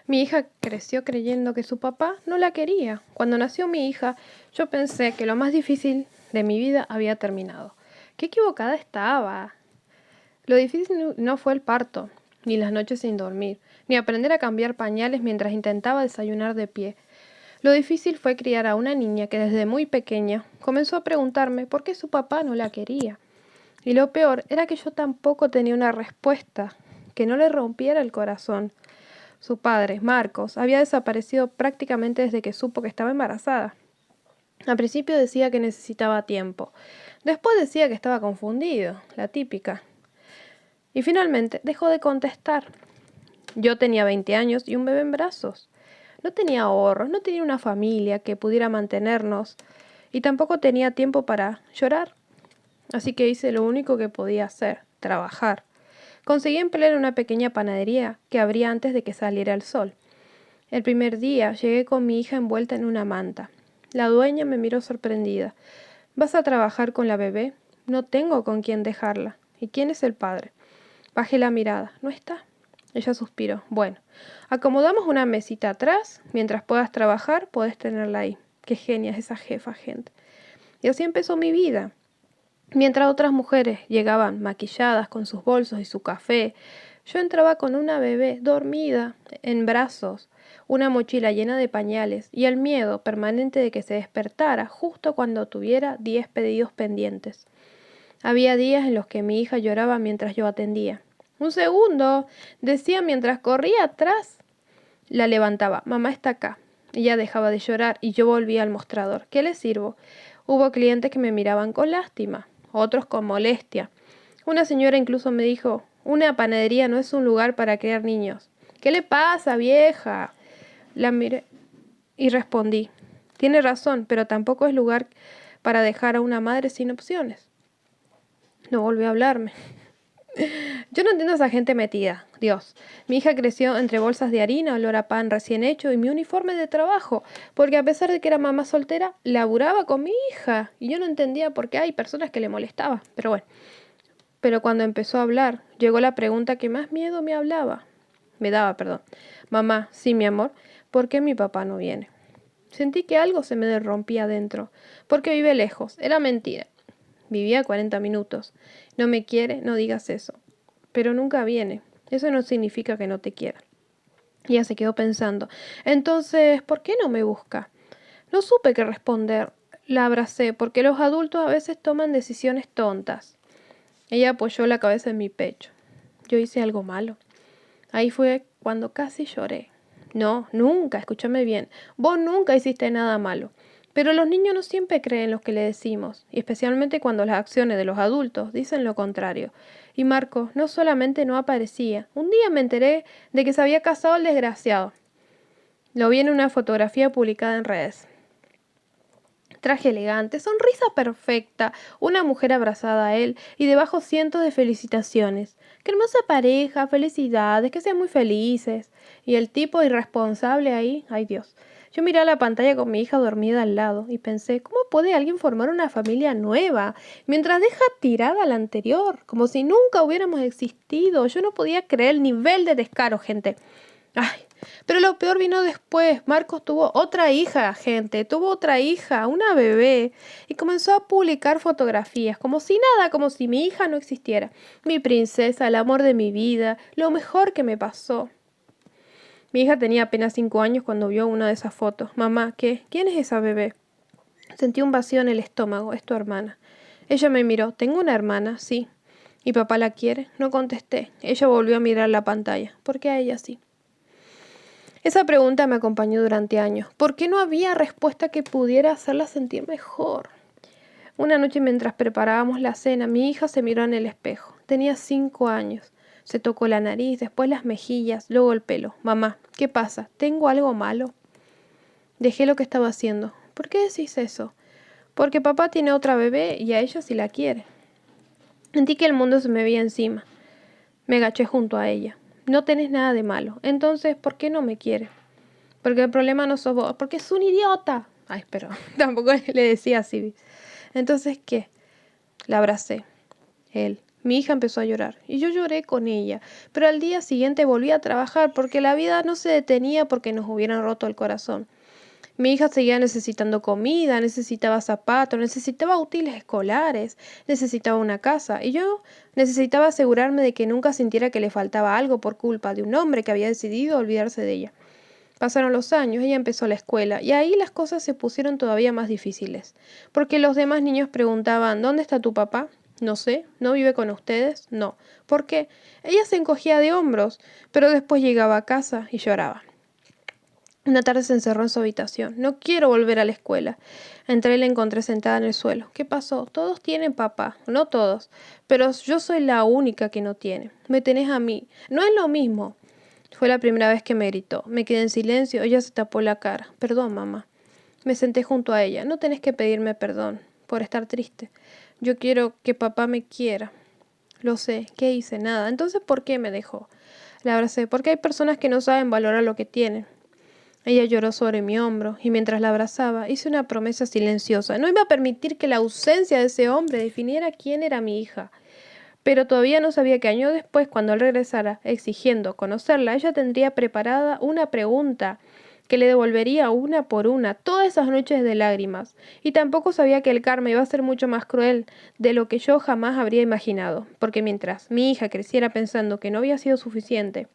Mi hija creció creyendo que su papá no la quería. Cuando nació mi hija, yo pensé que lo más difícil de mi vida había terminado. ¡Qué equivocada estaba! Lo difícil no fue el parto, ni las noches sin dormir, ni aprender a cambiar pañales mientras intentaba desayunar de pie. Lo difícil fue criar a una niña que desde muy pequeña comenzó a preguntarme por qué su papá no la quería. Y lo peor era que yo tampoco tenía una respuesta que no le rompiera el corazón. Su padre, Marcos, había desaparecido prácticamente desde que supo que estaba embarazada. Al principio decía que necesitaba tiempo. Después decía que estaba confundido, la típica. Y finalmente dejó de contestar. Yo tenía 20 años y un bebé en brazos. No tenía ahorros, no tenía una familia que pudiera mantenernos y tampoco tenía tiempo para llorar. Así que hice lo único que podía hacer, trabajar. Conseguí empleo en una pequeña panadería que abría antes de que saliera el sol. El primer día llegué con mi hija envuelta en una manta. La dueña me miró sorprendida. ¿Vas a trabajar con la bebé? No tengo con quién dejarla. ¿Y quién es el padre? Bajé la mirada. ¿No está? Ella suspiró. Bueno, acomodamos una mesita atrás. Mientras puedas trabajar, podés tenerla ahí. Qué genia es esa jefa, gente. Y así empezó mi vida. Mientras otras mujeres llegaban maquilladas con sus bolsos y su café, yo entraba con una bebé dormida en brazos, una mochila llena de pañales y el miedo permanente de que se despertara justo cuando tuviera 10 pedidos pendientes. Había días en los que mi hija lloraba mientras yo atendía. ¡Un segundo! Decía mientras corría atrás. La levantaba. Mamá está acá. Ella dejaba de llorar y yo volvía al mostrador. ¿Qué le sirvo? Hubo clientes que me miraban con lástima, otros con molestia. Una señora incluso me dijo, una panadería no es un lugar para criar niños. ¿Qué le pasa, vieja? La miré y respondí, tiene razón, pero tampoco es lugar para dejar a una madre sin opciones. No volvió a hablarme. Yo no entiendo a esa gente metida, Dios. Mi hija creció entre bolsas de harina, olor a pan recién hecho y mi uniforme de trabajo, porque a pesar de que era mamá soltera, laburaba con mi hija y yo no entendía por qué hay personas que le molestaba. Pero bueno, pero cuando empezó a hablar, llegó la pregunta que más miedo me daba, perdón. Mamá, sí, mi amor, ¿por qué mi papá no viene? Sentí que algo se me derrumpía adentro, porque vive lejos, era mentira. Vivía 40 minutos. No me quiere, no digas eso. Pero nunca viene. Eso no significa que no te quiera. Y ella se quedó pensando. Entonces, ¿por qué no me busca? No supe qué responder. La abracé, porque los adultos a veces toman decisiones tontas. Ella apoyó la cabeza en mi pecho. Yo hice algo malo. Ahí fue cuando casi lloré. No, nunca, escúchame bien. Vos nunca hiciste nada malo. Pero los niños no siempre creen lo que le decimos, y especialmente cuando las acciones de los adultos dicen lo contrario. Y Marco no solamente no aparecía, un día me enteré de que se había casado el desgraciado. Lo vi en una fotografía publicada en redes. Traje elegante, sonrisa perfecta, una mujer abrazada a él y debajo cientos de felicitaciones. ¡Qué hermosa pareja! ¡Felicidades! ¡Que sean muy felices! Y el tipo irresponsable ahí, ¡ay Dios! Yo miré a la pantalla con mi hija dormida al lado y pensé, ¿cómo puede alguien formar una familia nueva mientras deja tirada la anterior? Como si nunca hubiéramos existido. Yo no podía creer el nivel de descaro, gente. Ay, pero lo peor vino después. Marcos tuvo otra hija, gente. Tuvo otra hija, una bebé. Y comenzó a publicar fotografías, como si nada, como si mi hija no existiera. Mi princesa, el amor de mi vida, lo mejor que me pasó. Mi hija tenía apenas 5 años cuando vio una de esas fotos. Mamá, ¿qué? ¿Quién es esa bebé? Sentí un vacío en el estómago. Es tu hermana. Ella me miró. ¿Tengo una hermana? Sí. ¿Y papá la quiere? No contesté. Ella volvió a mirar la pantalla. ¿Por qué a ella sí? Esa pregunta me acompañó durante años. ¿Por qué no había respuesta que pudiera hacerla sentir mejor? Una noche mientras preparábamos la cena, mi hija se miró en el espejo. Tenía 5 años. Se tocó la nariz, después las mejillas, luego el pelo. Mamá, ¿qué pasa? ¿Tengo algo malo? Dejé lo que estaba haciendo. ¿Por qué decís eso? Porque papá tiene otra bebé y a ella sí la quiere. Sentí que el mundo se me veía encima. Me agaché junto a ella. No tenés nada de malo. Entonces, ¿por qué no me quiere? Porque el problema no sos vos. Porque es un idiota. Ay, pero tampoco le decía así. Entonces, ¿qué? La abracé. Él Mi hija empezó a llorar y yo lloré con ella, pero al día siguiente volví a trabajar porque la vida no se detenía porque nos hubieran roto el corazón. Mi hija seguía necesitando comida, necesitaba zapatos, necesitaba útiles escolares, necesitaba una casa y yo necesitaba asegurarme de que nunca sintiera que le faltaba algo por culpa de un hombre que había decidido olvidarse de ella. Pasaron los años, ella empezó la escuela y ahí las cosas se pusieron todavía más difíciles, porque los demás niños preguntaban, ¿dónde está tu papá? No sé, ¿no vive con ustedes? No. ¿Por qué? Ella se encogía de hombros, pero después llegaba a casa y lloraba. Una tarde se encerró en su habitación. No quiero volver a la escuela. Entré y la encontré sentada en el suelo. ¿Qué pasó? Todos tienen papá. No todos. Pero yo soy la única que no tiene. Me tenés a mí. No es lo mismo. Fue la primera vez que me gritó. Me quedé en silencio. Ella se tapó la cara. Perdón, mamá. Me senté junto a ella. No tenés que pedirme perdón por estar triste. Yo quiero que papá me quiera. Lo sé. ¿Qué hice? Nada. Entonces, ¿por qué me dejó? La abracé. Porque hay personas que no saben valorar lo que tienen. Ella lloró sobre mi hombro y mientras la abrazaba hice una promesa silenciosa. No iba a permitir que la ausencia de ese hombre definiera quién era mi hija. Pero todavía no sabía que años después, cuando él regresara exigiendo conocerla, ella tendría preparada una pregunta que le devolvería una por una todas esas noches de lágrimas. Y tampoco sabía que el karma iba a ser mucho más cruel de lo que yo jamás habría imaginado, porque mientras mi hija creciera pensando que no había sido suficiente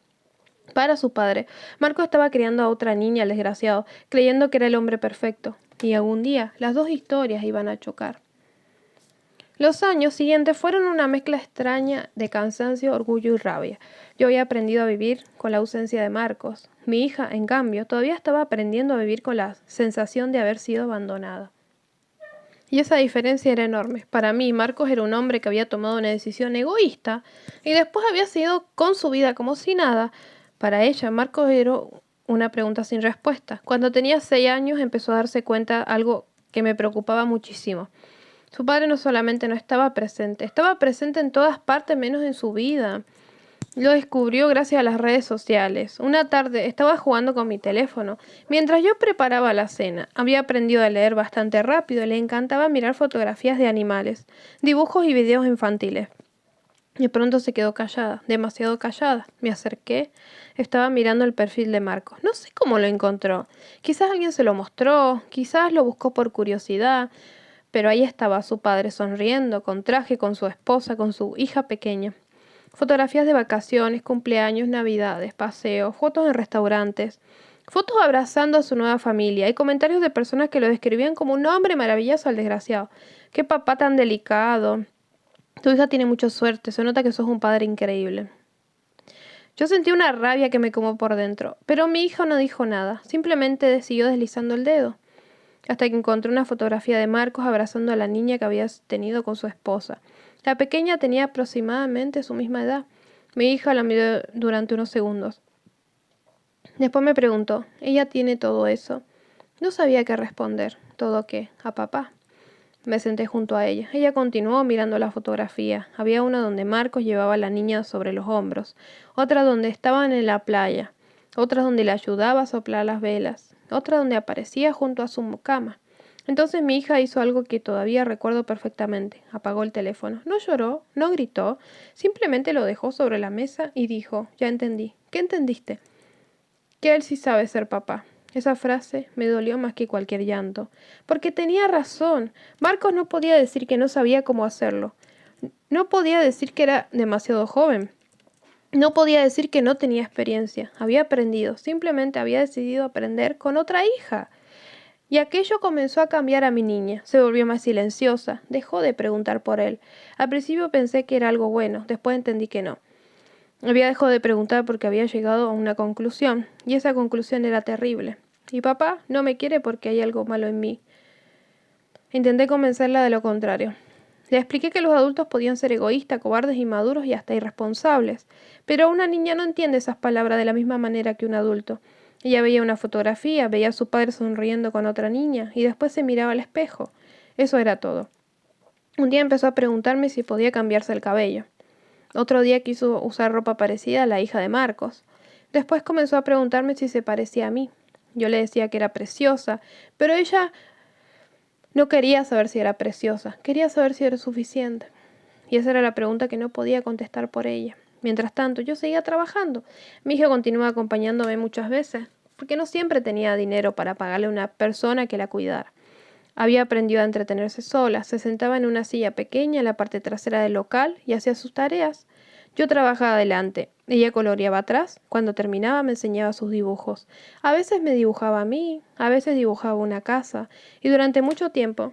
para su padre, Marco estaba criando a otra niña, el desgraciado, creyendo que era el hombre perfecto. Y algún día las dos historias iban a chocar. Los años siguientes fueron una mezcla extraña de cansancio, orgullo y rabia. Yo había aprendido a vivir con la ausencia de Marcos. Mi hija, en cambio, todavía estaba aprendiendo a vivir con la sensación de haber sido abandonada. Y esa diferencia era enorme. Para mí, Marcos era un hombre que había tomado una decisión egoísta y después había seguido con su vida como si nada. Para ella, Marcos era una pregunta sin respuesta. Cuando tenía 6 años empezó a darse cuenta de algo que me preocupaba muchísimo. Su padre no solamente no estaba presente en todas partes menos en su vida. Lo descubrió gracias a las redes sociales. Una tarde estaba jugando con mi teléfono. Mientras yo preparaba la cena, había aprendido a leer bastante rápido y le encantaba mirar fotografías de animales, dibujos y videos infantiles. De pronto se quedó callada, demasiado callada. Me acerqué, estaba mirando el perfil de Marcos. No sé cómo lo encontró. Quizás alguien se lo mostró, quizás lo buscó por curiosidad. Pero ahí estaba su padre sonriendo, con traje, con su esposa, con su hija pequeña. Fotografías de vacaciones, cumpleaños, navidades, paseos, fotos en restaurantes, fotos abrazando a su nueva familia y comentarios de personas que lo describían como un hombre maravilloso al desgraciado. ¡Qué papá tan delicado! Tu hija tiene mucha suerte, se nota que sos un padre increíble. Yo sentí una rabia que me quemó por dentro, pero mi hija no dijo nada, simplemente siguió deslizando el dedo hasta que encontré una fotografía de Marcos abrazando a la niña que había tenido con su esposa. La pequeña tenía aproximadamente su misma edad. Mi hija la miró durante unos segundos. Después me preguntó, ¿ella tiene todo eso? No sabía qué responder. ¿Todo qué? ¿A papá? Me senté junto a ella. Ella continuó mirando la fotografía. Había una donde Marcos llevaba a la niña sobre los hombros, otra donde estaban en la playa, otra donde le ayudaba a soplar las velas, otra donde aparecía junto a su cama. Entonces mi hija hizo algo que todavía recuerdo perfectamente. Apagó el teléfono. No lloró, no gritó, simplemente lo dejó sobre la mesa y dijo, ya entendí. ¿Qué entendiste? Que él sí sabe ser papá. Esa frase me dolió más que cualquier llanto, porque tenía razón. Marcos no podía decir que no sabía cómo hacerlo. No podía decir que era demasiado joven. No podía decir que no tenía experiencia. Había aprendido, simplemente había decidido aprender con otra hija. Y aquello comenzó a cambiar a mi niña. Se volvió más silenciosa, dejó de preguntar por él. Al principio pensé que era algo bueno, después entendí que no. Había dejado de preguntar porque había llegado a una conclusión, y esa conclusión era terrible. Y papá no me quiere porque hay algo malo en mí. Intenté convencerla de lo contrario. Le expliqué que los adultos podían ser egoístas, cobardes, inmaduros y hasta irresponsables, pero una niña no entiende esas palabras de la misma manera que un adulto. Ella veía una fotografía, veía a su padre sonriendo con otra niña y después se miraba al espejo. Eso era todo. Un día empezó a preguntarme si podía cambiarse el cabello. Otro día quiso usar ropa parecida a la hija de Marcos. Después comenzó a preguntarme si se parecía a mí. Yo le decía que era preciosa, pero ella no quería saber si era preciosa, quería saber si era suficiente. Y esa era la pregunta que no podía contestar por ella. Mientras tanto, yo seguía trabajando. Mi hija continuaba acompañándome muchas veces, porque no siempre tenía dinero para pagarle a una persona que la cuidara. Había aprendido a entretenerse sola, se sentaba en una silla pequeña en la parte trasera del local y hacía sus tareas. Yo trabajaba adelante, ella coloreaba atrás, cuando terminaba me enseñaba sus dibujos. A veces me dibujaba a mí, a veces dibujaba una casa, y durante mucho tiempo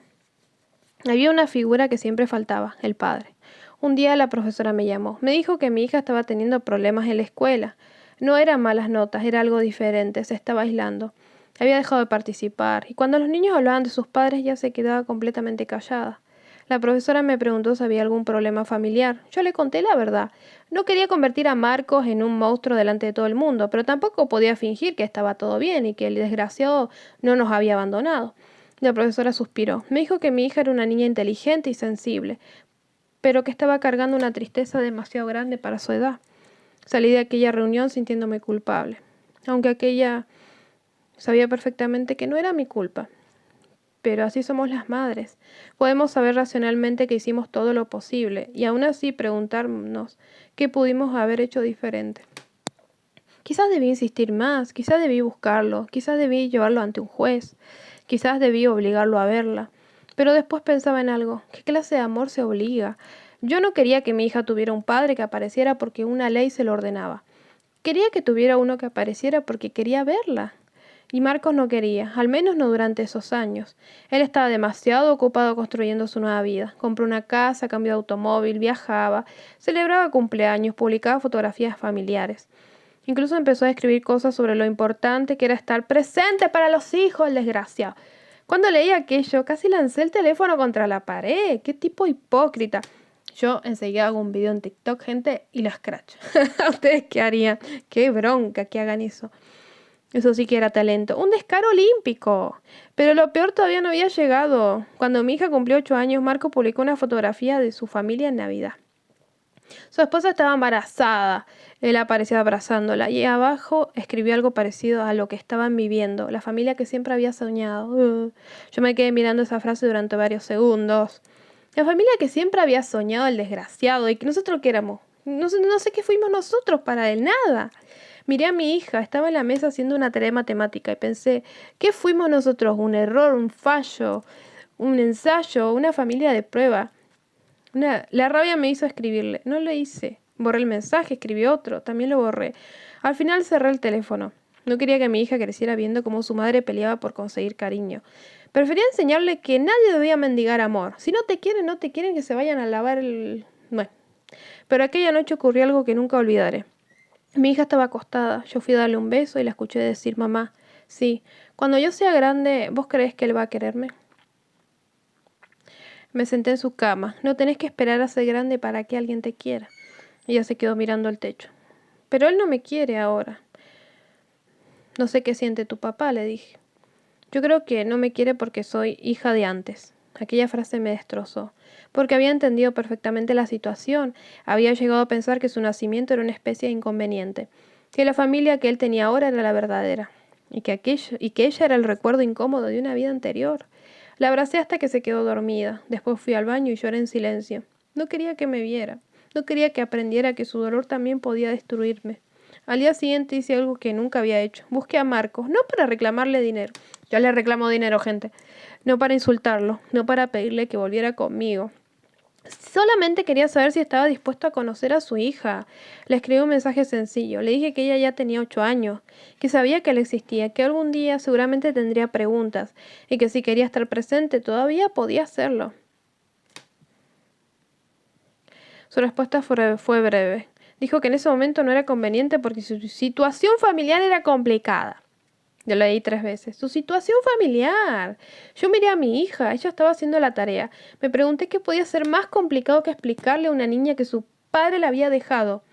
había una figura que siempre faltaba, el padre. Un día la profesora me llamó. Me dijo que mi hija estaba teniendo problemas en la escuela. No eran malas notas, era algo diferente, se estaba aislando. Había dejado de participar, y cuando los niños hablaban de sus padres ya se quedaba completamente callada. La profesora me preguntó si había algún problema familiar. Yo le conté la verdad. No quería convertir a Marcos en un monstruo delante de todo el mundo, pero tampoco podía fingir que estaba todo bien y que el desgraciado no nos había abandonado. La profesora suspiró. Me dijo que mi hija era una niña inteligente y sensible, pero que estaba cargando una tristeza demasiado grande para su edad. Salí de aquella reunión sintiéndome culpable, aunque aquella sabía perfectamente que no era mi culpa. Pero así somos las madres. Podemos saber racionalmente que hicimos todo lo posible y aún así preguntarnos qué pudimos haber hecho diferente. Quizás debí insistir más, quizás debí buscarlo, quizás debí llevarlo ante un juez, quizás debí obligarlo a verla. Pero después pensaba en algo. ¿Qué clase de amor se obliga? Yo no quería que mi hija tuviera un padre que apareciera porque una ley se lo ordenaba. Quería que tuviera uno que apareciera porque quería verla. Y Marcos no quería, al menos no durante esos años. Él estaba demasiado ocupado construyendo su nueva vida. Compró una casa, cambió de automóvil, viajaba, celebraba cumpleaños, publicaba fotografías familiares. Incluso empezó a escribir cosas sobre lo importante que era estar presente para los hijos, el desgraciado. Cuando leí aquello, casi lancé el teléfono contra la pared. ¡Qué tipo hipócrita! Yo enseguida hago un video en TikTok, gente, y lo escracho. ¿Ustedes qué harían? ¡Qué bronca que hagan eso! Eso sí que era talento. ¡Un descaro olímpico! Pero lo peor todavía no había llegado. Cuando mi hija cumplió 8 años, Marco publicó una fotografía de su familia en Navidad. Su esposa estaba embarazada. Él aparecía abrazándola y abajo escribió algo parecido a lo que estaban viviendo, la familia que siempre había soñado. Yo me quedé mirando esa frase durante varios segundos. La familia que siempre había soñado el desgraciado y que nosotros qué éramos. No sé qué fuimos nosotros para él, nada. Miré a mi hija, estaba en la mesa haciendo una tarea de matemática y pensé, ¿qué fuimos nosotros? ¿Un error, un fallo, un ensayo, una familia de prueba? La rabia me hizo escribirle. No lo hice. Borré el mensaje, escribí otro, también lo borré. Al final cerré el teléfono. No quería que mi hija creciera viendo cómo su madre peleaba por conseguir cariño. Prefería enseñarle que nadie debía mendigar amor. Si no te quieren, no te quieren, que se vayan a lavar el... Bueno. Pero aquella noche ocurrió algo que nunca olvidaré. Mi hija estaba acostada. Yo fui a darle un beso y la escuché decir, mamá, sí, cuando yo sea grande, ¿vos creés que él va a quererme? Me senté en su cama. No tenés que esperar a ser grande para que alguien te quiera. Ella se quedó mirando el techo. Pero él no me quiere ahora. No sé qué siente tu papá, le dije. Yo creo que no me quiere porque soy hija de antes. Aquella frase me destrozó, porque había entendido perfectamente la situación. Había llegado a pensar que su nacimiento era una especie de inconveniente, que la familia que él tenía ahora era la verdadera, y que ella era el recuerdo incómodo de una vida anterior. La abracé hasta que se quedó dormida. Después fui al baño y lloré en silencio. No quería que me viera. No quería que aprendiera que su dolor también podía destruirme. Al día siguiente hice algo que nunca había hecho. Busqué a Marcos, no para reclamarle dinero. Yo le reclamo dinero, gente. No para insultarlo, no para pedirle que volviera conmigo. Solamente quería saber si estaba dispuesto a conocer a su hija. Le escribí un mensaje sencillo. Le dije que ella ya tenía 8 años, que sabía que él existía, que algún día seguramente tendría preguntas y que si quería estar presente todavía podía hacerlo. Su respuesta fue breve. Dijo que en ese momento no era conveniente porque su situación familiar era complicada. Yo lo leí 3 veces. Su situación familiar. Yo miré a mi hija, ella estaba haciendo la tarea. Me pregunté qué podía ser más complicado que explicarle a una niña que su padre la había dejado.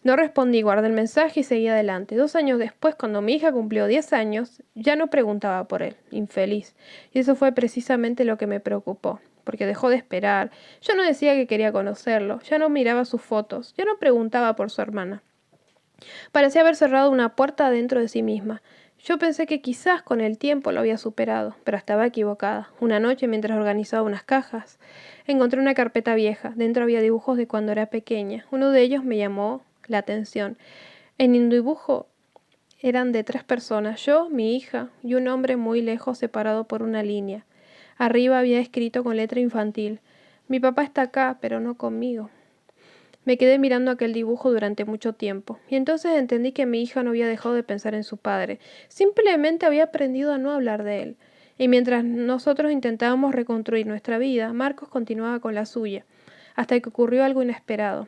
No respondí, guardé el mensaje y seguí adelante. 2 años después, cuando mi hija cumplió 10 años, ya no preguntaba por él, infeliz. Y eso fue precisamente lo que me preocupó, porque dejó de esperar. Yo no decía que quería conocerlo, ya no miraba sus fotos, ya no preguntaba por su hermana. Parecía haber cerrado una puerta dentro de sí misma. Yo pensé que quizás con el tiempo lo había superado, pero estaba equivocada. Una noche, mientras organizaba unas cajas, encontré una carpeta vieja. Dentro había dibujos de cuando era pequeña. Uno de ellos me llamó la atención. En el dibujo eran de 3 personas, yo, mi hija y un hombre muy lejos separado por una línea. Arriba había escrito con letra infantil: Mi papá está acá, pero no conmigo. Me quedé mirando aquel dibujo durante mucho tiempo, y entonces entendí que mi hija no había dejado de pensar en su padre, simplemente había aprendido a no hablar de él. Y mientras nosotros intentábamos reconstruir nuestra vida, Marcos continuaba con la suya, hasta que ocurrió algo inesperado.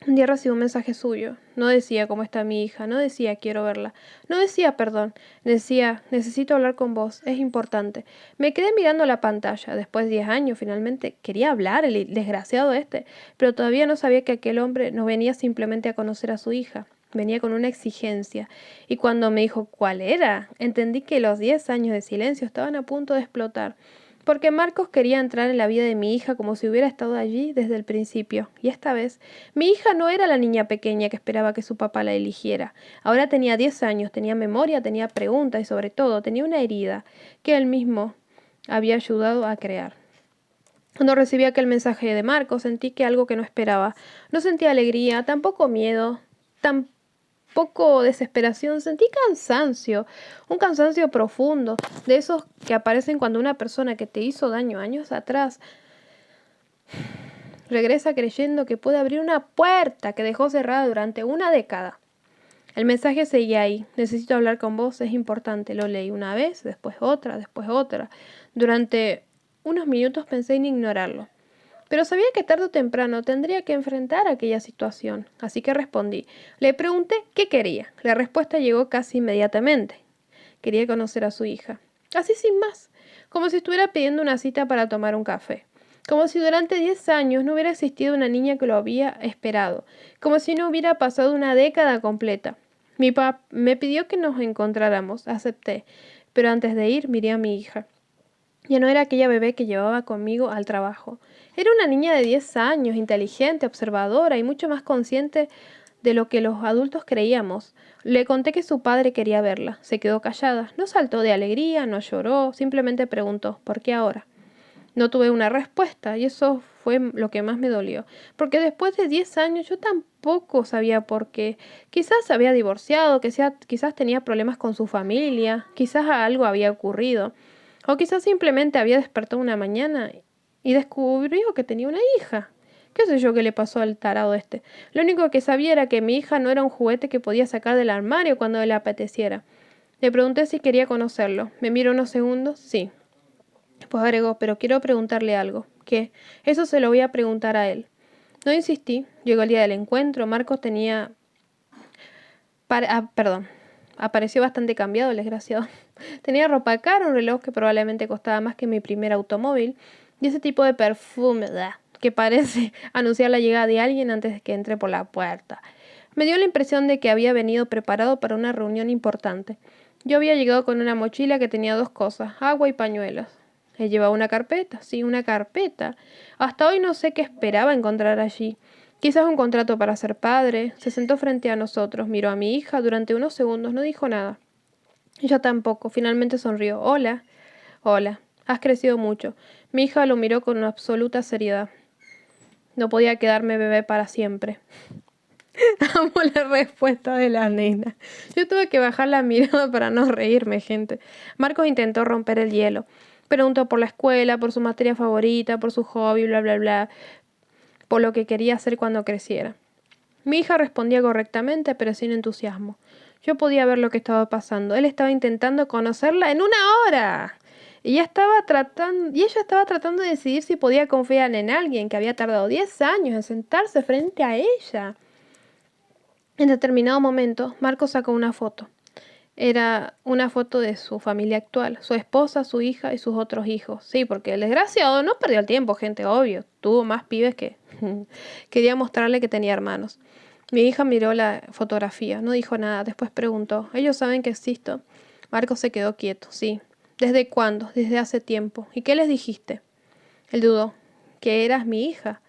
Un día recibí un mensaje suyo. No decía cómo está mi hija, no decía quiero verla, no decía perdón, decía necesito hablar con vos, es importante. Me quedé mirando la pantalla. Después de 10 años, finalmente quería hablar, el desgraciado este, pero todavía no sabía que aquel hombre no venía simplemente a conocer a su hija. Venía con una exigencia, y cuando me dijo cuál era, entendí que los 10 años de silencio estaban a punto de explotar. Porque Marcos quería entrar en la vida de mi hija como si hubiera estado allí desde el principio. Y esta vez, mi hija no era la niña pequeña que esperaba que su papá la eligiera. Ahora tenía 10 años, tenía memoria, tenía preguntas y sobre todo tenía una herida que él mismo había ayudado a crear. Cuando recibí aquel mensaje de Marcos, sentí que algo que no esperaba. No sentí alegría, tampoco miedo, tampoco desesperación, sentí cansancio, un cansancio profundo, de esos que aparecen cuando una persona que te hizo daño años atrás regresa creyendo que puede abrir una puerta que dejó cerrada durante una década. El mensaje seguía ahí: necesito hablar con vos, es importante. Lo leí una vez, después otra, después otra. Durante unos minutos pensé en ignorarlo, pero sabía que tarde o temprano tendría que enfrentar aquella situación, así que respondí. Le pregunté qué quería. La respuesta llegó casi inmediatamente. Quería conocer a su hija. Así sin más, como si estuviera pidiendo una cita para tomar un café. Como si durante 10 años no hubiera existido una niña que lo había esperado. Como si no hubiera pasado una década completa. Mi papá me pidió que nos encontráramos. Acepté. Pero antes de ir miré a mi hija. Ya no era aquella bebé que llevaba conmigo al trabajo. Era una niña de 10 años, inteligente, observadora y mucho más consciente de lo que los adultos creíamos. Le conté que su padre quería verla. Se quedó callada. No saltó de alegría, no lloró, simplemente preguntó: ¿por qué ahora? No tuve una respuesta, y eso fue lo que más me dolió, porque después de 10 años yo tampoco sabía por qué. Quizás se había divorciado, quizás tenía problemas con su familia, quizás algo había ocurrido, o quizás simplemente había despertado una mañana y descubrió que tenía una hija. ¿Qué sé yo qué le pasó al tarado este? Lo único que sabía era que mi hija no era un juguete que podía sacar del armario cuando le apeteciera. Le pregunté si quería conocerlo. Me miró unos segundos. Sí. Pues agregó: pero quiero preguntarle algo. ¿Qué? Eso se lo voy a preguntar a él. No insistí. Llegó el día del encuentro. Marcos tenía... Apareció bastante cambiado el desgraciado. Tenía ropa cara, un reloj que probablemente costaba más que mi primer automóvil, y ese tipo de perfume que parece anunciar la llegada de alguien antes de que entre por la puerta. Me dio la impresión de que había venido preparado para una reunión importante. Yo había llegado con una mochila que tenía 2 cosas: agua y pañuelos. Él llevaba una carpeta, sí, una carpeta. Hasta hoy no sé qué esperaba encontrar allí. Quizás un contrato para ser padre. Se sentó frente a nosotros, miró a mi hija durante unos segundos, no dijo nada. Ella tampoco. Finalmente sonrió. Hola. Hola. Has crecido mucho. Mi hija lo miró con absoluta seriedad. No podía quedarme bebé para siempre. Amo la respuesta de la nena. Yo tuve que bajar la mirada para no reírme, gente. Marcos intentó romper el hielo. Preguntó por la escuela, por su materia favorita, por su hobby, bla, bla, bla, por lo que quería hacer cuando creciera. Mi hija respondía correctamente, pero sin entusiasmo. Yo podía ver lo que estaba pasando. Él estaba intentando conocerla en 1 hora. Y ella estaba tratando de decidir si podía confiar en alguien que había tardado 10 años en sentarse frente a ella. En determinado momento, Marcos sacó una foto. Era una foto de su familia actual, su esposa, su hija y sus otros hijos. Sí, porque el desgraciado no perdió el tiempo, gente, obvio. Tuvo más pibes que... Quería mostrarle que tenía hermanos. Mi hija miró la fotografía, no dijo nada, después preguntó: ¿ellos saben que existo? Marcos se quedó quieto. Sí. ¿Desde cuándo? Desde hace tiempo. ¿Y qué les dijiste? Él dudó. Que eras mi hija.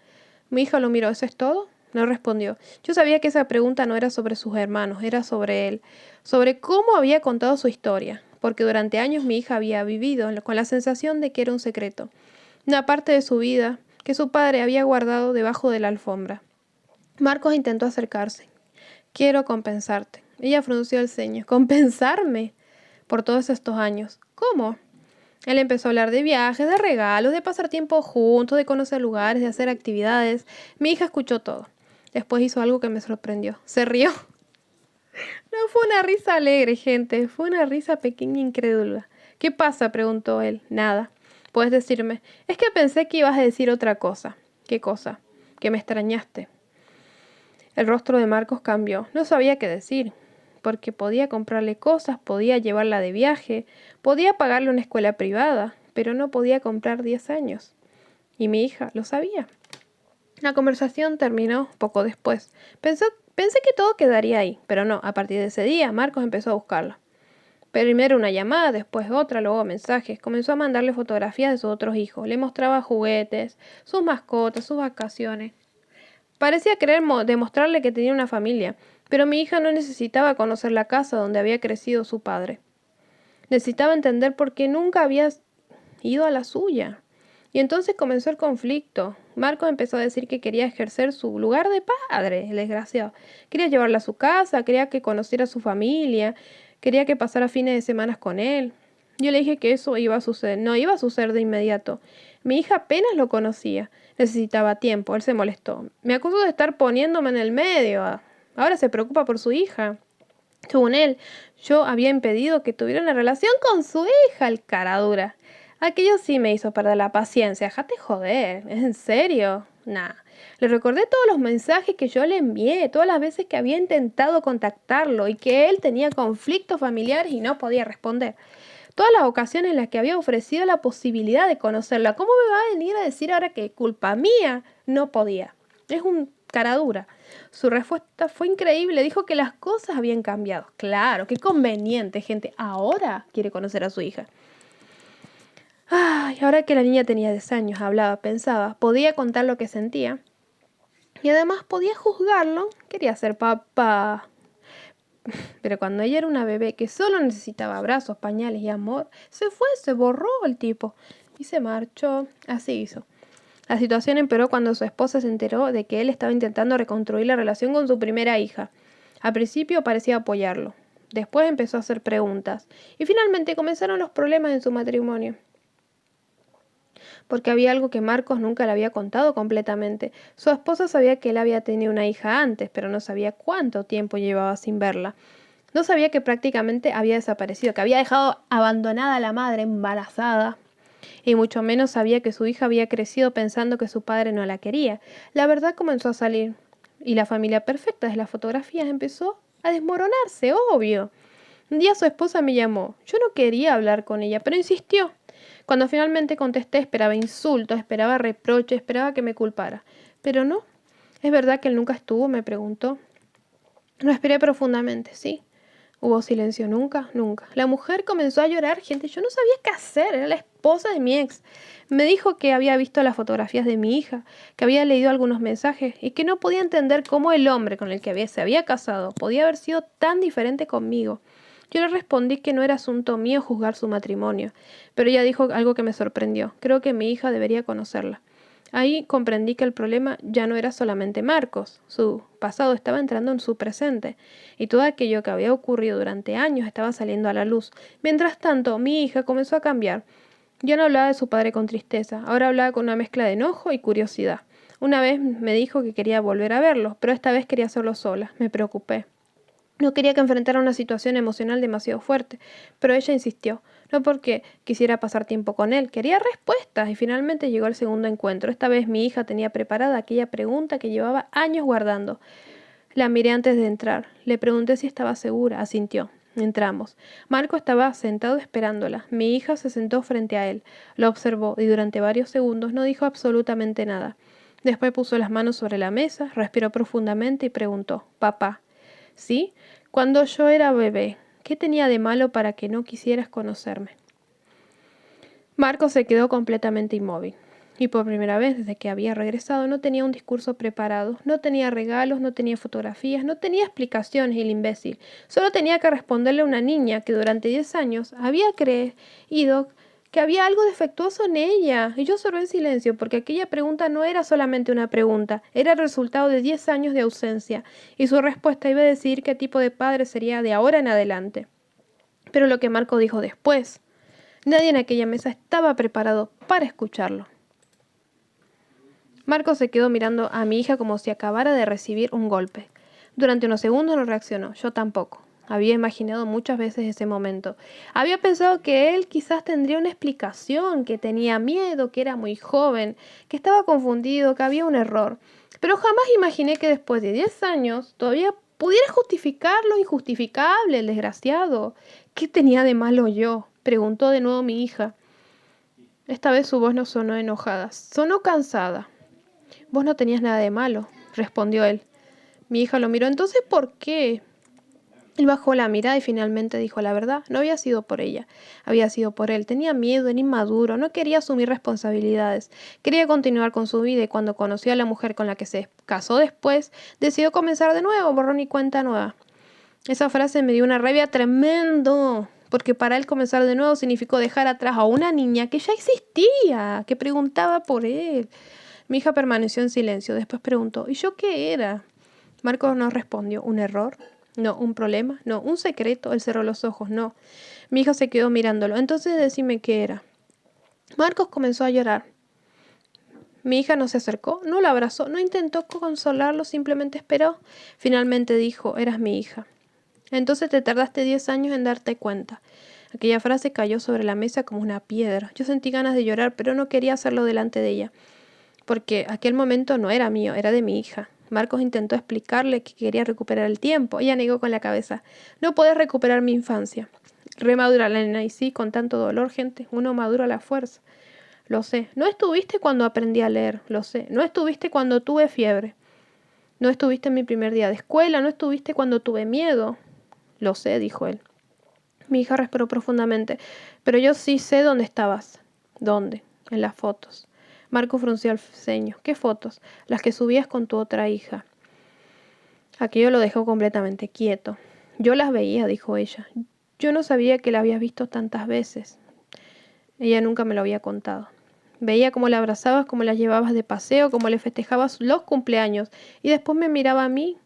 Mi hija lo miró. ¿Eso es todo? No respondió. Yo sabía que esa pregunta no era sobre sus hermanos, era sobre él, sobre cómo había contado su historia, porque durante años mi hija había vivido con la sensación de que era un secreto, una parte de su vida que su padre había guardado debajo de la alfombra. Marcos intentó acercarse. Quiero compensarte. Ella frunció el ceño. ¿Compensarme? Por todos estos años. ¿Cómo? Él empezó a hablar de viajes, de regalos, de pasar tiempo juntos, de conocer lugares, de hacer actividades. Mi hija escuchó todo. Después hizo algo que me sorprendió. Se rió. No fue una risa alegre, gente. Fue una risa pequeña e incrédula. ¿Qué pasa? Preguntó él. Nada. Puedes decirme. Es que pensé que ibas a decir otra cosa. ¿Qué cosa? Que me extrañaste. El rostro de Marcos cambió. No sabía qué decir. Porque podía comprarle cosas, podía llevarla de viaje, podía pagarle una escuela privada, pero no podía comprar 10 años. Y mi hija lo sabía. La conversación terminó poco después. Pensé que todo quedaría ahí, pero no. A partir de ese día, Marcos empezó a buscarla. Primero una llamada, después otra, luego mensajes. Comenzó a mandarle fotografías de sus otros hijos. Le mostraba juguetes, sus mascotas, sus vacaciones. Parecía querer demostrarle que tenía una familia, pero mi hija no necesitaba conocer la casa donde había crecido su padre. Necesitaba entender por qué nunca había ido a la suya. Y entonces comenzó el conflicto. Marcos empezó a decir que quería ejercer su lugar de padre, el desgraciado. Quería llevarla a su casa, quería que conociera a su familia, quería que pasara fines de semana con él. Yo le dije que eso iba a suceder, no iba a suceder de inmediato. Mi hija apenas lo conocía, necesitaba tiempo, él se molestó. Me acusó de estar poniéndome en el medio. Ahora se preocupa por su hija. Según él, yo había impedido que tuviera una relación con su hija, el caradura. Aquello sí me hizo perder la paciencia. Déjate joder. ¿Es en serio? Nah. Le recordé todos los mensajes que yo le envié, todas las veces que había intentado contactarlo y que él tenía conflictos familiares y no podía responder. Todas las ocasiones en las que había ofrecido la posibilidad de conocerla. ¿Cómo me va a venir a decir ahora que culpa mía no podía? Es un caradura. Su respuesta fue increíble. Dijo que las cosas habían cambiado. Claro, qué conveniente, gente. Ahora quiere conocer a su hija. Ay, ahora que la niña tenía 10 años, hablaba, pensaba, podía contar lo que sentía. Y además podía juzgarlo. Quería ser papá. Pero cuando ella era una bebé que solo necesitaba abrazos, pañales y amor, se borró el tipo y se marchó. Así hizo. La situación empeoró cuando su esposa se enteró de que él estaba intentando reconstruir la relación con su primera hija. Al principio parecía apoyarlo. Después empezó a hacer preguntas. Y finalmente comenzaron los problemas en su matrimonio. Porque había algo que Marcos nunca le había contado completamente. Su esposa sabía que él había tenido una hija antes, pero no sabía cuánto tiempo llevaba sin verla. No sabía que prácticamente había desaparecido, que había dejado abandonada a la madre embarazada. Y mucho menos sabía que su hija había crecido pensando que su padre no la quería. La verdad comenzó a salir. Y la familia perfecta de las fotografías empezó a desmoronarse, obvio. Un día su esposa me llamó. Yo no quería hablar con ella, pero insistió. Cuando finalmente contesté, esperaba insultos, esperaba reproches, esperaba que me culpara. Pero no. ¿Es verdad que él nunca estuvo?, me preguntó. Respiré profundamente, sí. Hubo silencio. Nunca, nunca. La mujer comenzó a llorar, gente. Yo no sabía qué hacer. Era la esposa de mi ex. Me dijo que había visto las fotografías de mi hija, que había leído algunos mensajes y que no podía entender cómo el hombre con el que se había casado podía haber sido tan diferente conmigo. Yo le respondí que no era asunto mío juzgar su matrimonio, pero ella dijo algo que me sorprendió. Creo que mi hija debería conocerla. Ahí comprendí que el problema ya no era solamente Marcos. Su pasado estaba entrando en su presente, y todo aquello que había ocurrido durante años estaba saliendo a la luz. Mientras tanto, mi hija comenzó a cambiar. Ya no hablaba de su padre con tristeza, ahora hablaba con una mezcla de enojo y curiosidad. Una vez me dijo que quería volver a verlo, pero esta vez quería hacerlo sola. Me preocupé. No quería que enfrentara una situación emocional demasiado fuerte, pero ella insistió, no porque quisiera pasar tiempo con él, quería respuestas y finalmente llegó el segundo encuentro. Esta vez mi hija tenía preparada aquella pregunta que llevaba años guardando. La miré antes de entrar, le pregunté si estaba segura, asintió. Entramos. Marco estaba sentado esperándola. Mi hija se sentó frente a él, lo observó y durante varios segundos no dijo absolutamente nada. Después puso las manos sobre la mesa, respiró profundamente y preguntó, «¿Papá?» «¿Sí? Cuando yo era bebé, ¿qué tenía de malo para que no quisieras conocerme?» Marco se quedó completamente inmóvil. Y por primera vez desde que había regresado no tenía un discurso preparado, no tenía regalos, no tenía fotografías, no tenía explicaciones el imbécil. Solo tenía que responderle a una niña que durante 10 años había creído que había algo defectuoso en ella. Y yo observé en silencio porque aquella pregunta no era solamente una pregunta, era el resultado de 10 años de ausencia. Y su respuesta iba a decir qué tipo de padre sería de ahora en adelante. Pero lo que Marco dijo después, nadie en aquella mesa estaba preparado para escucharlo. Marco se quedó mirando a mi hija como si acabara de recibir un golpe. Durante unos segundos no reaccionó, yo tampoco. Había imaginado muchas veces ese momento. Había pensado que él quizás tendría una explicación, que tenía miedo, que era muy joven, que estaba confundido, que había un error. Pero jamás imaginé que después de 10 años todavía pudiera justificar lo injustificable, el desgraciado. ¿Qué tenía de malo yo?, preguntó de nuevo mi hija. Esta vez su voz no sonó enojada, sonó cansada. Vos no tenías nada de malo, respondió él. Mi hija lo miró. ¿Entonces por qué? Él bajó la mirada y finalmente dijo la verdad. No había sido por ella, había sido por él. Tenía miedo, era inmaduro, no quería asumir responsabilidades. Quería continuar con su vida y cuando conoció a la mujer con la que se casó después, decidió comenzar de nuevo, borrón y cuenta nueva. Esa frase me dio una rabia tremendo, porque para él comenzar de nuevo significó dejar atrás a una niña que ya existía, que preguntaba por él. Mi hija permaneció en silencio. Después preguntó, ¿y yo qué era? Marcos no respondió. ¿Un error? No. ¿Un problema? No. ¿Un secreto? Él cerró los ojos. No. Mi hija se quedó mirándolo. Entonces decime qué era. Marcos comenzó a llorar. Mi hija no se acercó, no lo abrazó, no intentó consolarlo, simplemente esperó. Finalmente dijo, eras mi hija. Entonces te tardaste 10 años en darte cuenta. Aquella frase cayó sobre la mesa como una piedra. Yo sentí ganas de llorar, pero no quería hacerlo delante de ella, porque aquel momento no era mío, era de mi hija. Marcos intentó explicarle que quería recuperar el tiempo. Ella negó con la cabeza. No podés recuperar mi infancia. Remadura la nena, y sí, con tanto dolor, gente, uno madura a la fuerza. Lo sé. No estuviste cuando aprendí a leer, lo sé. No estuviste cuando tuve fiebre. No estuviste en mi primer día de escuela, no estuviste cuando tuve miedo. Lo sé, dijo él. Mi hija respiró profundamente. Pero yo sí sé dónde estabas. ¿Dónde? En las fotos. Marco frunció el ceño. ¿Qué fotos? Las que subías con tu otra hija. Aquello lo dejó completamente quieto. Yo las veía, dijo ella. Yo no sabía que la habías visto tantas veces. Ella nunca me lo había contado. Veía cómo la abrazabas, cómo la llevabas de paseo, cómo le festejabas los cumpleaños. Y después me miraba a mí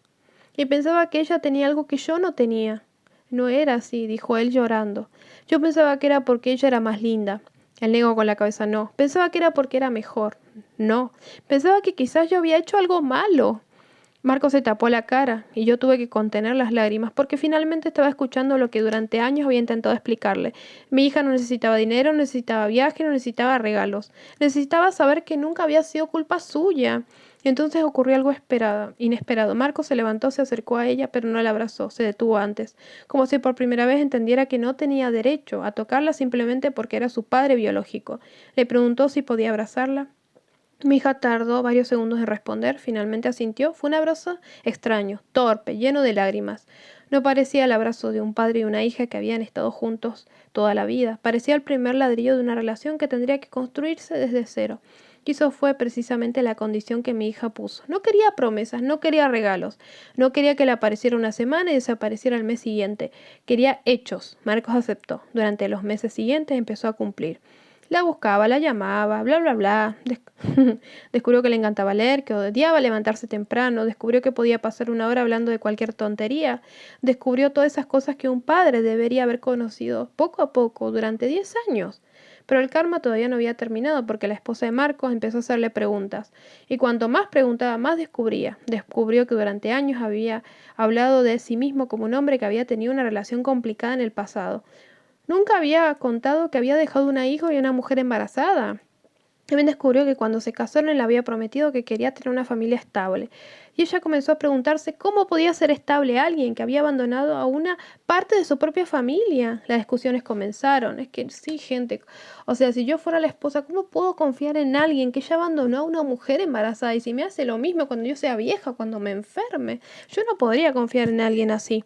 y pensaba que ella tenía algo que yo no tenía. No era así, dijo él llorando. Yo pensaba que era porque ella era más linda. Él negó con la cabeza, no. Pensaba que era porque era mejor. No. Pensaba que quizás yo había hecho algo malo. Marco se tapó la cara y yo tuve que contener las lágrimas porque finalmente estaba escuchando lo que durante años había intentado explicarle. Mi hija no necesitaba dinero, no necesitaba viaje, no necesitaba regalos. Necesitaba saber que nunca había sido culpa suya. Y entonces ocurrió algo inesperado. Marco se levantó, se acercó a ella, pero no la abrazó, se detuvo antes, como si por primera vez entendiera que no tenía derecho a tocarla simplemente porque era su padre biológico. Le preguntó si podía abrazarla. Mi hija tardó varios segundos en responder, finalmente asintió. Fue un abrazo extraño, torpe, lleno de lágrimas. No parecía el abrazo de un padre y una hija que habían estado juntos toda la vida. Parecía el primer ladrillo de una relación que tendría que construirse desde cero. Y eso fue precisamente la condición que mi hija puso. No quería promesas, no quería regalos, no quería que le apareciera una semana y desapareciera el mes siguiente. Quería hechos. Marcos aceptó. Durante los meses siguientes empezó a cumplir. La buscaba, la llamaba, bla, bla, bla. Descubrió que le encantaba leer, que odiaba levantarse temprano, descubrió que podía pasar una hora hablando de cualquier tontería, descubrió todas esas cosas que un padre debería haber conocido poco a poco durante 10 años. Pero el karma todavía no había terminado porque la esposa de Marcos empezó a hacerle preguntas. Y cuanto más preguntaba, más descubría. Descubrió que durante años había hablado de sí mismo como un hombre que había tenido una relación complicada en el pasado. Nunca había contado que había dejado una hija y una mujer embarazada. También descubrió que cuando se casaron él había prometido que quería tener una familia estable. Y ella comenzó a preguntarse cómo podía ser estable alguien que había abandonado a una parte de su propia familia. Las discusiones comenzaron. Es que sí, gente. O sea, si yo fuera la esposa, ¿cómo puedo confiar en alguien que ya abandonó a una mujer embarazada? Y si me hace lo mismo cuando yo sea vieja, cuando me enferme. Yo no podría confiar en alguien así.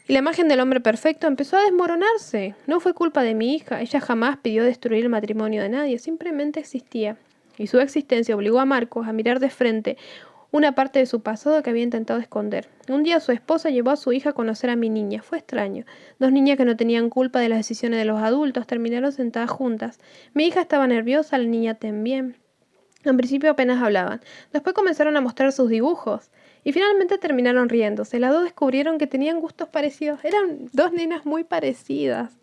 Y la imagen del hombre perfecto empezó a desmoronarse. No fue culpa de mi hija. Ella jamás pidió destruir el matrimonio de nadie. Simplemente existía. y su existencia obligó a Marcos a mirar de frente una parte de su pasado que había intentado esconder. Un día su esposa llevó a su hija a conocer a mi niña. Fue extraño. Dos niñas que no tenían culpa de las decisiones de los adultos terminaron sentadas juntas. Mi hija estaba nerviosa, la niña también. Al principio apenas hablaban. Después comenzaron a mostrar sus dibujos. Y finalmente terminaron riéndose. Las dos descubrieron que tenían gustos parecidos. Eran dos nenas muy parecidas.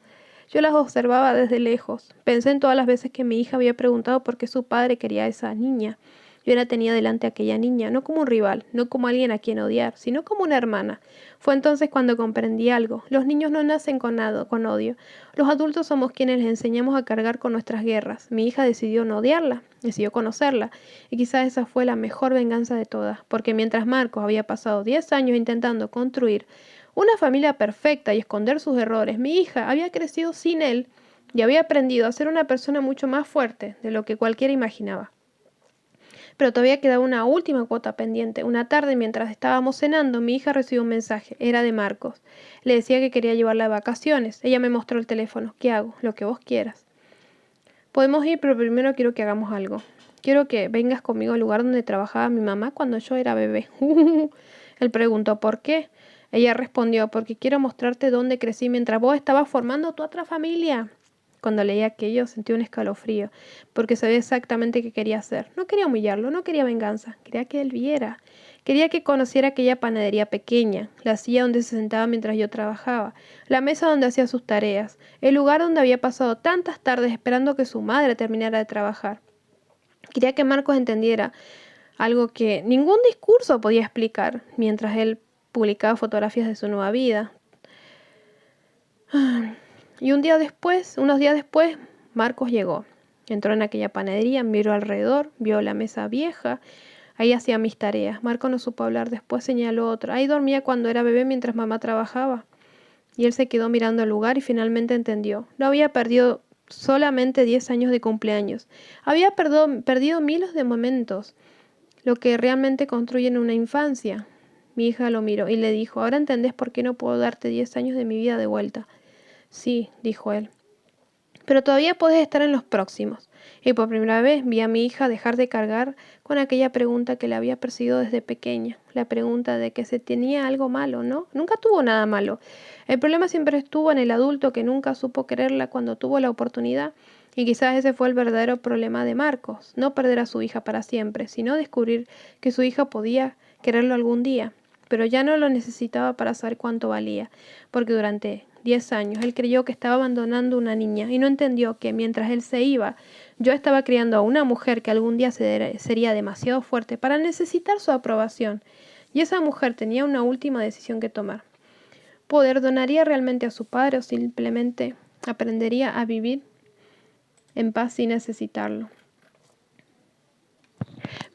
Yo las observaba desde lejos. Pensé en todas las veces que mi hija había preguntado por qué su padre quería a esa niña. Yo la tenía delante a aquella niña, no como un rival, no como alguien a quien odiar, sino como una hermana. Fue entonces cuando comprendí algo. Los niños no nacen con odio. Los adultos somos quienes les enseñamos a cargar con nuestras guerras. Mi hija decidió no odiarla, decidió conocerla. Y quizás esa fue la mejor venganza de todas, porque mientras Marcos había pasado 10 años intentando construir una familia perfecta y esconder sus errores, mi hija había crecido sin él y había aprendido a ser una persona mucho más fuerte de lo que cualquiera imaginaba. Pero todavía quedaba una última cuota pendiente. Una tarde, mientras estábamos cenando, mi hija recibió un mensaje. Era de Marcos. Le decía que quería llevarla de vacaciones. Ella me mostró el teléfono. ¿Qué hago? Lo que vos quieras. Podemos ir, pero primero quiero que hagamos algo. Quiero que vengas conmigo al lugar donde trabajaba mi mamá cuando yo era bebé. Él preguntó, ¿por qué? Ella respondió, porque quiero mostrarte dónde crecí mientras vos estabas formando tu otra familia. Cuando leí aquello sentí un escalofrío, porque sabía exactamente qué quería hacer. No quería humillarlo, no quería venganza, quería que él viera. Quería que conociera aquella panadería pequeña, la silla donde se sentaba mientras yo trabajaba, la mesa donde hacía sus tareas, el lugar donde había pasado tantas tardes esperando que su madre terminara de trabajar. Quería que Marcos entendiera algo que ningún discurso podía explicar, mientras él publicaba fotografías de su nueva vida. Y unos días después, Marcos llegó. Entró en aquella panadería, miró alrededor, vio la mesa vieja. Ahí hacía mis tareas. Marcos no supo hablar, después señaló otra. Ahí dormía cuando era bebé mientras mamá trabajaba. Y él se quedó mirando el lugar y finalmente entendió. No había perdido solamente 10 años de cumpleaños. Había perdido miles de momentos, lo que realmente construyen una infancia. Mi hija lo miró y le dijo, ahora entendés por qué no puedo darte 10 años de mi vida de vuelta. Sí, dijo él, pero todavía podés estar en los próximos. Y por primera vez vi a mi hija dejar de cargar con aquella pregunta que la había perseguido desde pequeña, la pregunta de que se tenía algo malo, ¿no? Nunca tuvo nada malo. El problema siempre estuvo en el adulto que nunca supo quererla cuando tuvo la oportunidad, y quizás ese fue el verdadero problema de Marcos, no perder a su hija para siempre, sino descubrir que su hija podía quererlo algún día, pero ya no lo necesitaba para saber cuánto valía, porque durante 10 años él creyó que estaba abandonando una niña y no entendió que mientras él se iba, yo estaba criando a una mujer que algún día sería demasiado fuerte para necesitar su aprobación. Y esa mujer tenía una última decisión que tomar. ¿Perdonaría realmente a su padre o simplemente aprendería a vivir en paz sin necesitarlo?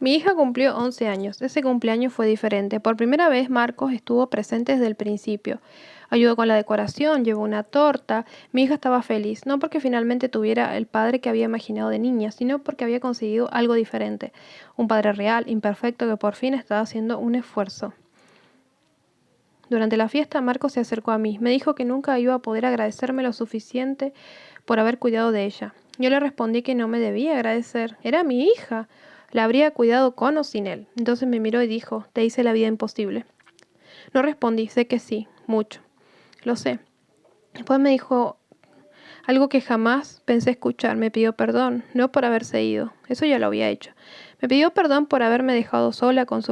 Mi hija cumplió 11 años. Ese cumpleaños fue diferente. Por primera vez Marcos estuvo presente desde el principio. Ayudó con la decoración, llevó una torta. Mi hija estaba feliz, no porque finalmente tuviera el padre que había imaginado de niña, sino porque había conseguido algo diferente. Un padre real, imperfecto, que por fin estaba haciendo un esfuerzo. Durante la fiesta, Marcos se acercó a mí. Me dijo que nunca iba a poder agradecerme lo suficiente por haber cuidado de ella. Yo le respondí que no me debía agradecer. Era mi hija. La habría cuidado con o sin él. Entonces me miró y dijo, te hice la vida imposible. No respondí, sé que sí, mucho. Lo sé. Después me dijo algo que jamás pensé escuchar. Me pidió perdón, no por haberse ido. Eso ya lo había hecho. Me pidió perdón por haberme dejado sola con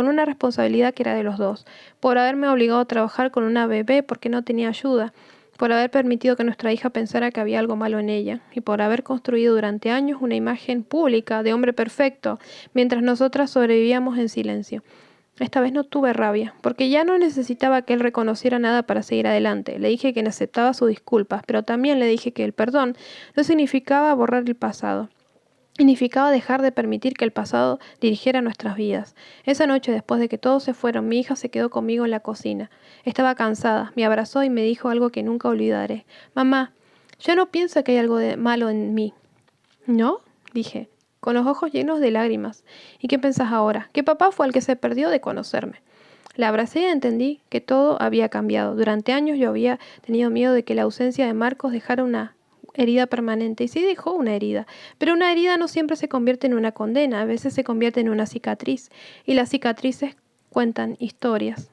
una responsabilidad que era de los dos. Por haberme obligado a trabajar con una bebé porque no tenía ayuda. Por haber permitido que nuestra hija pensara que había algo malo en ella. Y por haber construido durante años una imagen pública de hombre perfecto, mientras nosotras sobrevivíamos en silencio. Esta vez no tuve rabia, porque ya no necesitaba que él reconociera nada para seguir adelante. Le dije que no aceptaba sus disculpas, pero también le dije que el perdón no significaba borrar el pasado. Significaba dejar de permitir que el pasado dirigiera nuestras vidas. Esa noche, después de que todos se fueron, mi hija se quedó conmigo en la cocina. Estaba cansada, me abrazó y me dijo algo que nunca olvidaré. Mamá, yo no pienso que hay algo de malo en mí. ¿No? Dije, con los ojos llenos de lágrimas. ¿Y qué pensás ahora? Que papá fue el que se perdió de conocerme. La abracé y entendí que todo había cambiado. Durante años yo había tenido miedo de que la ausencia de Marcos dejara una herida permanente. Y sí dejó una herida, pero una herida no siempre se convierte en una condena, a veces se convierte en una cicatriz. Y las cicatrices cuentan historias.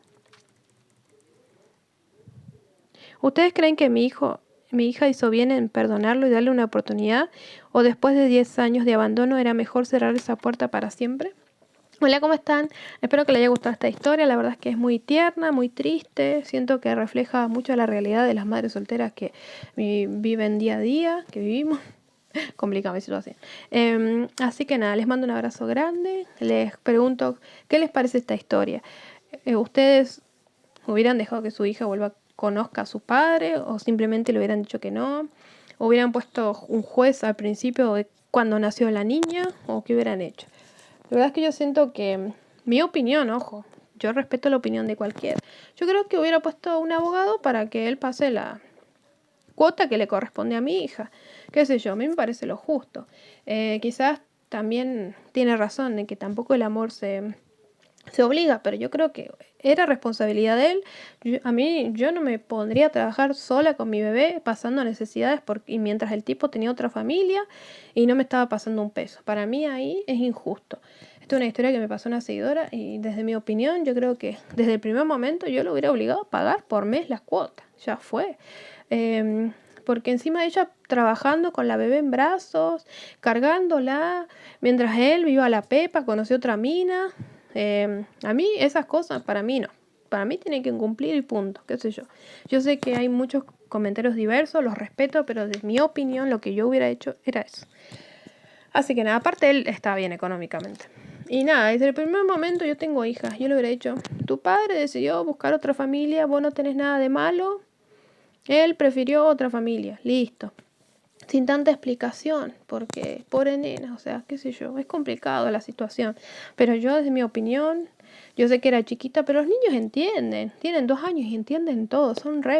¿Ustedes creen que mi hija hizo bien en perdonarlo y darle una oportunidad? ¿O después de 10 años de abandono era mejor cerrar esa puerta para siempre? Hola, ¿cómo están? Espero que les haya gustado esta historia. La verdad es que es muy tierna, muy triste. Siento que refleja mucho la realidad de las madres solteras que viven día a día, que vivimos. Complicada mi situación. Así que nada, les mando un abrazo grande. Les pregunto, ¿qué les parece esta historia? ¿Ustedes hubieran dejado que su hija conozca a su padre o simplemente le hubieran dicho que no? ¿Hubieran puesto un juez al principio de cuando nació la niña o qué hubieran hecho? La verdad es que yo siento que, mi opinión, ojo, yo respeto la opinión de cualquiera. Yo creo que hubiera puesto un abogado para que él pase la cuota que le corresponde a mi hija. Qué sé yo, a mí me parece lo justo. Quizás también tiene razón en que tampoco el amor se obliga, pero yo creo que era responsabilidad de él. Yo no me pondría a trabajar sola con mi bebé pasando necesidades y mientras el tipo tenía otra familia y no me estaba pasando un peso. Para mí ahí es injusto. Esta es una historia que me pasó una seguidora y desde mi opinión yo creo que desde el primer momento yo lo hubiera obligado a pagar por mes las cuotas. Ya fue. Porque encima de ella trabajando con la bebé en brazos, cargándola, mientras él iba a la pepa, conoció otra mina. A mí esas cosas, para mí no. Para mí tienen que cumplir y punto, qué sé yo. Yo sé que hay muchos comentarios diversos, los respeto, pero desde mi opinión lo que yo hubiera hecho era eso. Así que nada, aparte él está bien económicamente. Y nada, desde el primer momento yo tengo hijas, yo le hubiera dicho, tu padre decidió buscar otra familia, vos no tenés nada de malo, él prefirió otra familia, listo. Sin tanta explicación, porque pobre nena, o sea, qué sé yo, es complicado la situación. Pero yo, desde mi opinión, yo sé que era chiquita, pero los niños entienden, tienen 2 años y entienden todo,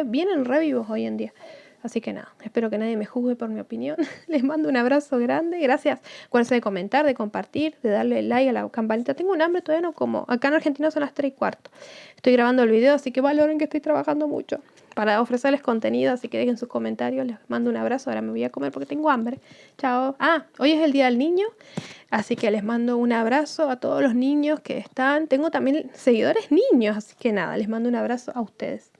vienen re vivos hoy en día. Así que nada, espero que nadie me juzgue por mi opinión. Les mando un abrazo grande, gracias. Acuérdense de comentar, de compartir, de darle like a la campanita. Tengo un hambre, todavía no como. Acá en Argentina son las 3:15. Estoy grabando el video, así que valoren que estoy trabajando mucho para ofrecerles contenido, así que dejen sus comentarios. Les mando un abrazo, ahora me voy a comer porque tengo hambre. Chao. Hoy es el Día del Niño, así que les mando un abrazo a todos los niños que están. Tengo también seguidores niños, así que nada, les mando un abrazo a ustedes.